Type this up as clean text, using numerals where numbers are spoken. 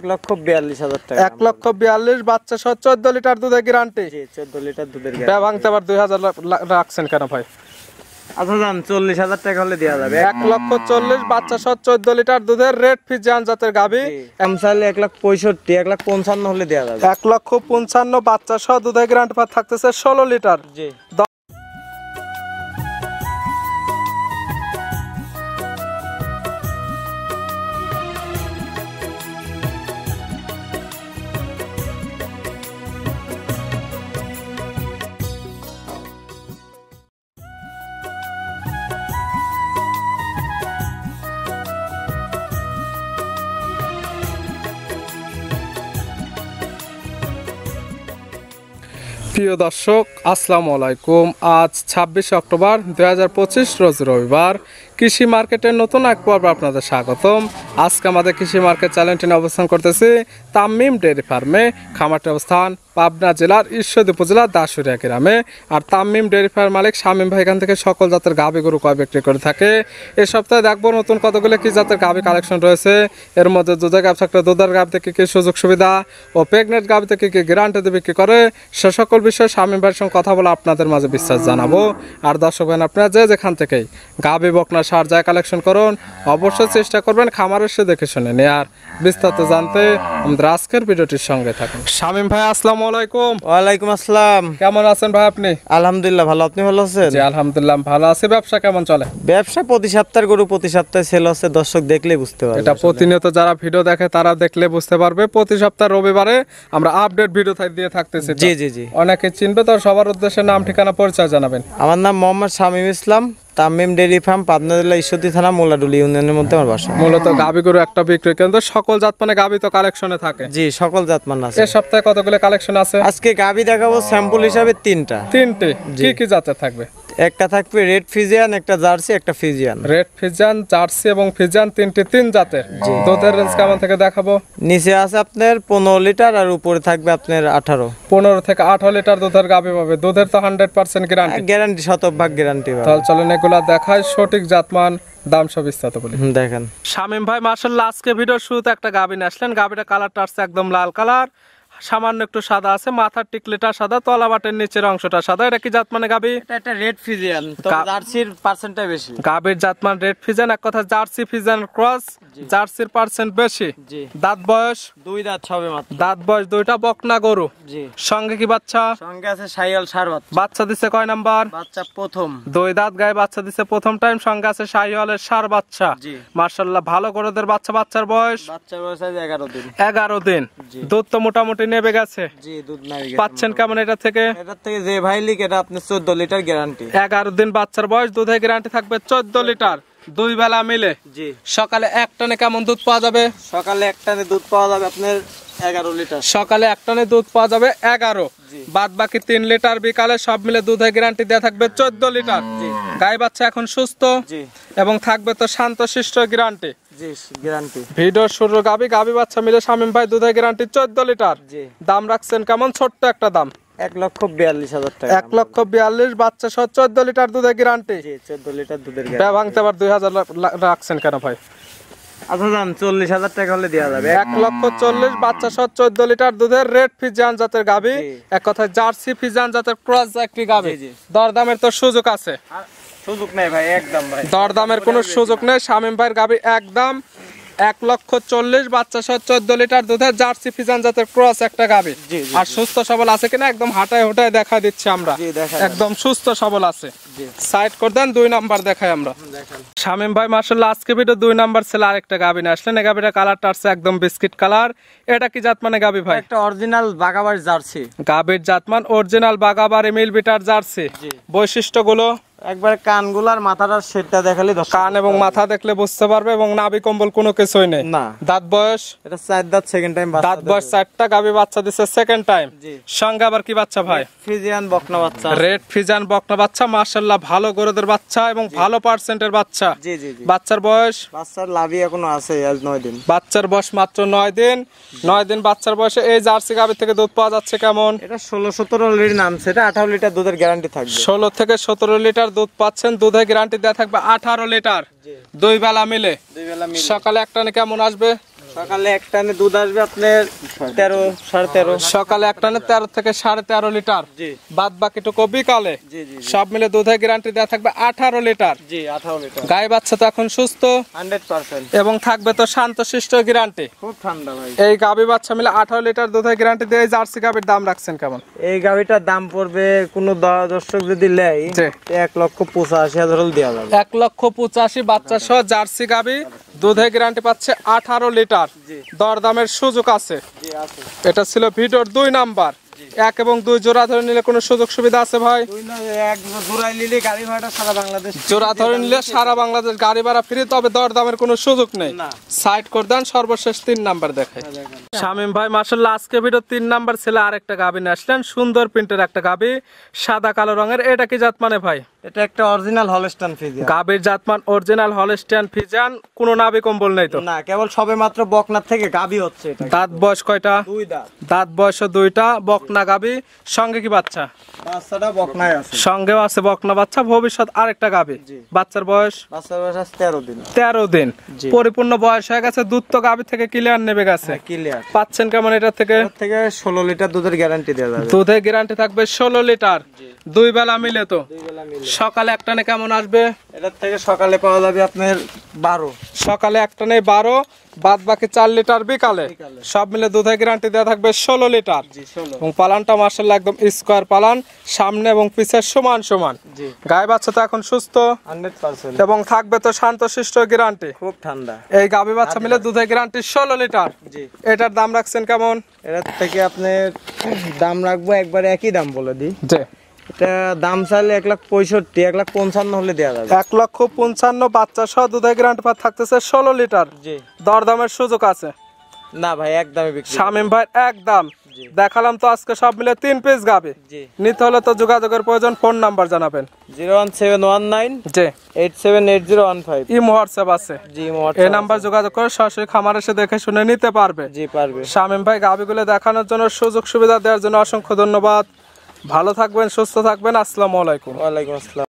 1,42,000 টাকা। 1,42,000 বাচ্চা সহ 14 লিটার দুধের গ্যারান্টি। জি 14 লিটার দুধের গ্যারান্টি। ভাঙতে আবার 2000 রাখছেন কেন ভাই? আচ্ছা জান 40,000 টাকা হলে দেওয়া যাবে। 1,40,000 বাচ্চা সহ 14 লিটার দুধের রেড ফিজিয়ান জাতের গাভী। আমসালে 1,65,000 1,55,000 হলে দেওয়া যাবে। 1,55,000 বাচ্চা সহ দুধের গ্যারান্টি পার থাকতেছে 16 লিটার। জি। প্রিয় দর্শক আসসালামু আলাইকুম। আজ 26 অক্টোবর 2025 রোজ রবিবার। কৃষি মার্কেটের নতুন এক পর্ব আপনাদের স্বাগতম। আজকে আমাদের কৃষি মার্কেট চ্যানেলটি অবস্থান করতেছি তামিম ডেয়ারি ফার্মে। খামারটি অবস্থান পাবনা জেলার ঈশ্বরদী উপজেলার দাসুরিয়া গ্রামে। আর তামিম ডেয়ারি ফার্ম মালিক শামীম ভাই এখান থেকে সকল জাতের গাভী গরু কয় বিক্রি করে থাকে। এই সপ্তাহে দেখবো নতুন কতগুলো কি জাতের গাভী কালেকশন রয়েছে। এর মধ্যে দুধের গাভ থাকলে দুধের গাভ থেকে কি সুযোগ সুবিধা ও প্রেগনেন্ট গাভ থেকে কি গ্যারান্টি বিক্রি করে, সে সকল বিষয়ে শামীম ভাইয়ের সঙ্গে কথা বলে আপনাদের মাঝে বিশ্বাস জানাবো। আর দর্শক ভাই আপনারা যেখান থেকেই গাভী বকনা সার যায় কালেকশন করুন, অবশ্যই চেষ্টা করবেন খামারের সে দেখে শুনে নেয়ার। বিস্তারিত জানতে আমাদের আজকের ভিডিওটির সঙ্গে থাকুন। শামীম ভাই আসসালামু আলাইকুম। ওয়ালাইকুম আসসালাম। কেমন আছেন ভাই আপনি? আলহামদুলিল্লাহ ভালো, আপনি ভালো আছেন? জি আলহামদুলিল্লাহ ভালো আছি। ব্যবসা কেমন চলে? ব্যবসা প্রতি সপ্তাহের গরু প্রতি সপ্তাহে সেল হচ্ছে, দর্শক দেখলেই বুঝতে পারবে। এটা প্রতিনিয়ত যারা ভিডিও দেখে তারা দেখলে বুঝতে পারবে। প্রতি সপ্তাহ রবিবারে আমরা আপডেট ভিডিও দিয়ে থাকতেছি। জি জি জি। অনেকে চিনবে তো, সবার উদ্দেশ্যে নাম ঠিকানা পরিচয় জানাবেন। আমার নাম মোহাম্মদ শামীম ইসলাম, তামিম ডেয়ারি ফার্ম, পাবনা জেলা ঈশ্বরদী থানা মোলাডুলি ইউনিয়নের মধ্যে আমার বাসা। মূলত গাভী গরু একটা বিক্রয় কেন্দ্র, সকল জাত মানে গাভী তো কালেকশনে থাকে। জি সকল জাত মান আছে। এই সপ্তাহে কতগুলো কালেকশন আছে? আজকে গাভী দেখাবো স্যাম্পল হিসাবে তিনটে। কি কি জাতের থাকবে? একটা থাকবে রেড ফিজিয়ান, একটা জার্সি, একটা ফিজিয়ান। রেড ফিজিয়ান, জার্সি এবং ফিজিয়ান তিন জাতের। দুধের রেঞ্জ কেমন থেকে দেখাবো? নিচে আছে আপনার 15 লিটার আর উপরে থাকবে আপনার 18। 15 থেকে 18 লিটার দুধের গাভী পাবে। দুধের তো 100% গ্যারান্টি। গ্যারান্টি, শতভাগ গ্যারান্টি। তাহলে চলেন এগুলা দেখায়, সঠিক জাতমান দাম সব বিস্তারিত বলি। দেখেন শামীম ভাই মাশাআল্লাহ আজকে ভিডিওর শুরুতে একটা গাভী নিয়ে আসলেন। গাভীটা কালারটা আসছে একদম লাল কালার, সামান্য একটু সাদা আছে, মাথার টিকলিটা সাদা, তলা বাটের নিচের অংশটা সাদা। এটা কি জাতমানে গাভী? এটা একটা রেড ফিজিয়ান, তবে জার্সির পার্সেন্টটা বেশি। গাভীর জাতমান রেড ফিজিয়ান, এক কথা জার্সি ফিজিয়ান ক্রস, জার্সির পার্সেন্ট বেশি। দাঁত বয়স? 2 দাঁত ছবে মাত্র। দাঁত বয়স দুইটা, বকনা গরু। জি। সঙ্গে কি বাচ্চা? সঙ্গে আছে শাহিওয়াল ষাঁড় বাচ্চা। বাচ্চা দিছে কয় নাম্বার? বাচ্চা প্রথম। 2 দাঁত গায়ে বাচ্চা দিছে প্রথম টাইম। সঙ্গে আছে শাহিওয়ালের ষাঁড় বাচ্চা। মাশাআল্লাহ ভালো গরুদের বাচ্চা। বাচ্চার বয়স? বাচ্চার বয়স আছে 11 দিন। 11 দিন। দুধ তো মোটামুটি নেবে গেছে। জি দুধ নাই গেছে। পাচ্ছেন কেমন এটা থেকে? এটা থেকে যে ভাই লিক, এটা আপনি 14 লিটার গ্যারান্টি। 11 দিন বাচ্চার বয়স, দুধের গ্যারান্টি থাকবে 14 লিটার। দুই বেলা মিলে। জি। সকালে এক টানে কেমন দুধ পাওয়া যাবে? সকালে এক টানে দুধ পাওয়া যাবে আপনার 11 লিটার। সকালে এক টানে দুধ পাওয়া যাবে 11। বাদ বাকি 3 লিটার বিকালে, সব মিলে দুধের গ্যারান্টি দেয়া থাকবে 14 লিটার। গাই বাচ্চা এখন সুস্থ এবং থাকবে তো শান্তশিষ্ট গ্যারান্টি। জি গ্যারান্টি। ভিডিওর শুরু গাবি বাচ্চা মিলে শামীম ভাই দুধের গ্যারান্টি 14 লিটার। দাম রাখছেন কেমন? ছোট্ট একটা দাম 1,42,000 টাকা। 1,42,000 বাচ্চা সহ 14 লিটার দুধের গ্যারান্টি। জি 14 লিটার দুধের গ্যারান্টি। ভাঙতে আবার 2000 রাখছেন কেন ভাই? আচ্ছা জান 40,000 টাকা হলে দেওয়া যাবে। 1,40,000 বাচ্চা সহ 14 লিটার দুধের রেড ফিজিয়ান জাতের গাভী, এক কথায় জার্সি ফিজিয়ান জাতের ক্রস একটি গাভী। দরদামের তো সুযোগ আছে? সুযোগ নেই ভাই, একদম ভাই দরদামের কোনো সুযোগ নেই। শামীম ভাইয়ের গাভী একদম 1,40,000 বাচ্চা সহ 14 লিটার দুধের জার্সি ফিজিয়ান জাতের ক্রস একটা গাভী। আর সুস্থ সবল আছে কিনা একদম হাঁটায় হোটায় দেখা দিচ্ছি আমরা। একদম সুস্থ সবল আছে। সাইড করে দেন, 2 নাম্বার দেখাই আমরা। শামীম ভাই মাশাআল্লাহ আজকে ভিডিও 2 নাম্বার ছেলে আরেকটা গাভী নিয়ে আসলেন। এই গাভীটা কালারটা আসছে একদম বিস্কিট কালার। এটা কি জাতমানে গাভী ভাই? একটা অরিজিনাল বাগাবার জার্সি। গাভীর জাতমান অরিজিনাল বাগাবার মিল বিটার জার্সি। বৈশিষ্ট্যগুলো একবার কানগুলার মাথাটার শেডটা দেখালে কান এবং মাথা দেখলে বুঝতে পারবে, এবং নাভি কম্বল কোনো কিছুই নেই। না। দাঁত বয়স? এটা 4 দাঁত, সেকেন্ড টাইম বাচ্চা। দাঁত বয়স 4টা, গাভী বাচ্চা দিছে সেকেন্ড টাইম। সঙ্গে আবার কি বাচ্চা ভাই? ফিজিয়ান বকনা বাচ্চা। রেড ফিজিয়ান বকনা বাচ্চা, মাশাআল্লাহ ভালো গরুদের বাচ্চা এবং ভালো পার্সেন্টের বাচ্চা। জি জি জি। বাচ্চার বয়স? বাচ্চার লাভি এখনো আছে, আজ 9 দিন। বাচ্চার বয়স মাত্র 9 দিন। 9 দিন বাচ্চার বয়সে এই জার্সি গাভী থেকে দুধ পাওয়া যাচ্ছে কেমন? এটা 16-17 অলরেডি নাম, সেটা 18 লিটার দুধের গ্যারান্টি থাকবে। 16 থেকে 17 লিটার দুধ পাচ্ছেন। দুধের গ্যারান্টি দেয়া থাকবে 18 লিটার। 2 বেলা মিলে। সকালে এক টানে কেমন আসবে? সকালে এক টানে দুধ আসবে আপনার 13 13.5। সকালে এক টানে 13 থেকে 13.5 লিটার। জি। বাদ বাকিটুকু বিকালে। জি জি সব মিলে দুধের গ্যারান্টি দেওয়া থাকবে 18 লিটার। জি 18 লিটার। গাই বাচ্চা তো এখন সুস্থ 100%। এবং থাকবে তো শান্তশিষ্ট গ্যারান্টি। খুব ঠান্ডা ভাই। এই গাবি বাচ্চা মিলে 18 লিটার দুধের গ্যারান্টি দিয়ে এই জার্সি গাবির দাম রাখছেন কেমন? এই গাভিটার দাম পড়বে কোন দর্শক যদি নেয় জি। 1,85,000 হলে দেওয়া যাবে। 1,85,000 বাচ্চা সহ জার্সি গাবি দুধের গ্যারান্টি পাচ্ছে 18 লিটার। জি। দরদামের সুযোগ আছে। জি আছে। এটা ছিল ভিডিওর 2 নাম্বার। 1 এবং 2 জোড়া ধরে নিলে কোনো সুযোগ সুবিধা আছে ভাই? এক জোড়ায় নিলে গাড়ি ভাড়া সারা বাংলাদেশ। জোড়া ধরে নিলে সারা বাংলাদেশ গাড়ি ভাড়া ফ্রি, তবে দরদামের কোনো সুযোগ নেই। না। সাইড করে দেন, সর্বশেষ 3 নাম্বার দেখাই। শামিম ভাই মাশাআল্লাহ আজকে ভিডিও 3 নাম্বার ছেলে আরেকটা গাবি নিয়ে আসলেন, সুন্দর প্রিন্টের একটা গাবি, সাদা কালো রঙের। এটা কি জাত মানে ভাই? এটা একটা অরিজিনাল হলস্টাইন ফ্রিজিয়ান। গাবির জাতমান অরিজিনাল হলস্টাইন ফ্রিজিয়ান, কোনো নাভি কম্বল নেই তো? না, কেবল সবে মাত্র বকনার থেকে গাবি হচ্ছে এটা। দাঁত বয়স কয়টা? 2 দাঁত। দাঁত বয়স 2টা, বকনা গাবি। সঙ্গে কি বাচ্চা? বাচ্চাটা বকনায় আছে। সঙ্গেও আছে বকনা বাচ্চা, ভবিষ্যৎ আরেকটা গাবি। জি। বাচ্চার বয়স? বাচ্চার বয়স আছে 13 দিন। 13 দিন। জি। পরিপূর্ণ বয়স হয়ে গেছে, দুধ তো গাবি থেকে ক্লিয়ার নেবে গেছে। ক্লিয়ার। পাচ্ছেন কেমন এটা থেকে? এর থেকে 16 লিটার দুধের গ্যারান্টি দেওয়া যাবে। দুধের গ্যারান্টি থাকবে 16 লিটার। 2 বেলা মিলে তো? 2 বেলা মিলে। সকালে একটানে কেমন আসবে? এটার থেকে সকালে পাওয়া যাবে আপনার 12। সকালে একটানে 12, বাদ বাকি 4 লিটার বিকালে। বিকালে। সব মিলে দুধের গ্যারান্টি দেওয়া থাকবে 16 লিটার। জি 16। এবং পালানটা মাশাআল্লাহ একদম স্কয়ার পালান, সামনে এবং পিছে সমান সমান। জি। গায়ে বাচ্চা তো এখন সুস্থ 100%। এবং থাকবে তো শান্তশিষ্ট গ্যারান্টি। খুব ঠান্ডা। এই গাভী বাচ্চা মিলে দুধের গ্যারান্টি 16 লিটার। জি। এটার দাম রাখছেন কেমন? এটার থেকে আপনার দাম রাখবো একবারে একই দাম বলে দিই। জি। এটা দাম চাইলে 1,65,000, 1,55,000 হলে দেওয়া যাবে। 1,55,000 বাচ্চা সহ দুধের গ্যারান্টি পাওয়া থাকতেছে 16 লিটার। জি। দরদামের সুযোগ আছে? না ভাই, একদমই বিক্রি। শামিম ভাই একদম। জি। দেখালাম তো আজকে সব মিলে 3 পিস গাভী। জি। নিতে হলে তো যোগাযোগের প্রয়োজন, ফোন নাম্বার জানাবেন। 01719 জি। 878015। ইমো হোয়াটসঅ্যাপ আছে। জি। এই নাম্বার যোগাযোগ করে সরাসরি খামার এসে দেখে শুনে নিতে পারবে। জি পারবে। শামিম ভাই গাভীগুলো দেখানোর জন্য, সুযোগ সুবিধা দেওয়ার জন্য অসংখ্য ধন্যবাদ। ভালো থাকবেন, সুস্থ থাকবেন। আসসালামু আলাইকুম। ওয়ালাইকুম আসসালাম।